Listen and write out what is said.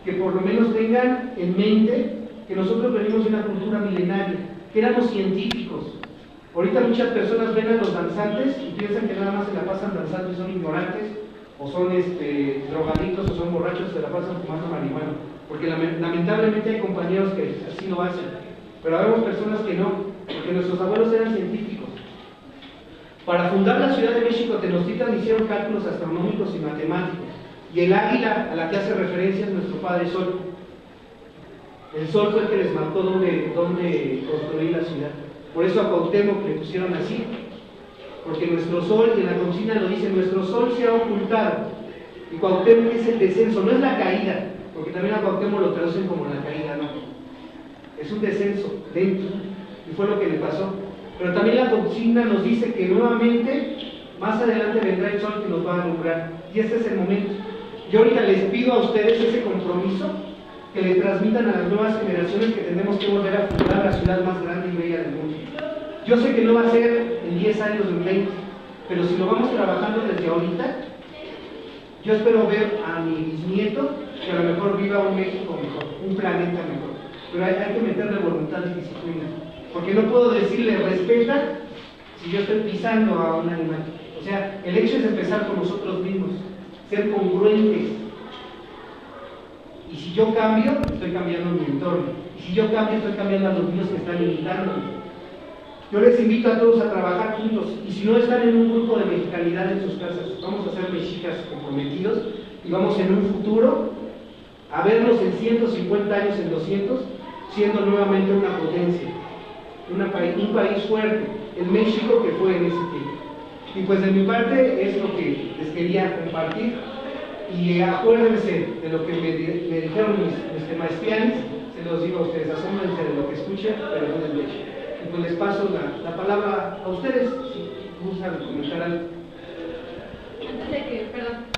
que por lo menos tengan en mente que nosotros venimos de una cultura milenaria, que éramos científicos. Ahorita muchas personas ven a los danzantes y piensan que nada más se la pasan danzando y son ignorantes, o son drogadictos, o son borrachos, se la pasan fumando marihuana, porque lamentablemente hay compañeros que así lo hacen, pero vemos personas que no, porque nuestros abuelos eran científicos. Para fundar la Ciudad de México, Tenochtitlan hicieron cálculos astronómicos y matemáticos, y el águila a la que hace referencia es nuestro Padre Sol. El Sol fue el que les marcó dónde construir la ciudad. Por eso a Cuauhtémoc le pusieron así, porque nuestro Sol, y en la consigna lo dice, nuestro Sol se ha ocultado, y Cuauhtémoc es el descenso, no es la caída, porque también a Cuauhtémoc lo traducen como la caída, no, es un descenso dentro, y fue lo que le pasó. Pero también la consigna nos dice que nuevamente, más adelante vendrá el Sol que nos va a alumbrar, y este es el momento. Yo ahorita les pido a ustedes ese compromiso, que le transmitan a las nuevas generaciones que tenemos que volver a fundar la ciudad más grande y bella del mundo. Yo sé que no va a ser en 10 años o en 20, pero si lo vamos trabajando desde ahorita, yo espero ver a mi bisnieto que a lo mejor viva un México mejor, un planeta mejor. Pero hay que meterle voluntad y disciplina, porque no puedo decirle respeta si yo estoy pisando a un animal. O sea, el hecho es empezar con nosotros mismos, ser congruentes. Y si yo cambio, estoy cambiando mi entorno. Y si yo cambio, estoy cambiando a los niños que están imitándome. Yo les invito a todos a trabajar juntos. Y si no están en un grupo de mexicanidad en sus casas, vamos a ser mexicas comprometidos y vamos en un futuro a vernos en 150 años, en 200, siendo nuevamente una potencia, un país fuerte, el México que fue en ese tiempo. Y pues de mi parte es lo que les quería compartir. Y acuérdense de lo que me dijeron mis maestrianes, se los digo a ustedes, asómbrense de lo que escuchan, pero no del hecho. Y pues les paso la palabra a ustedes, si gustan comentar algo. Antes de que, perdón.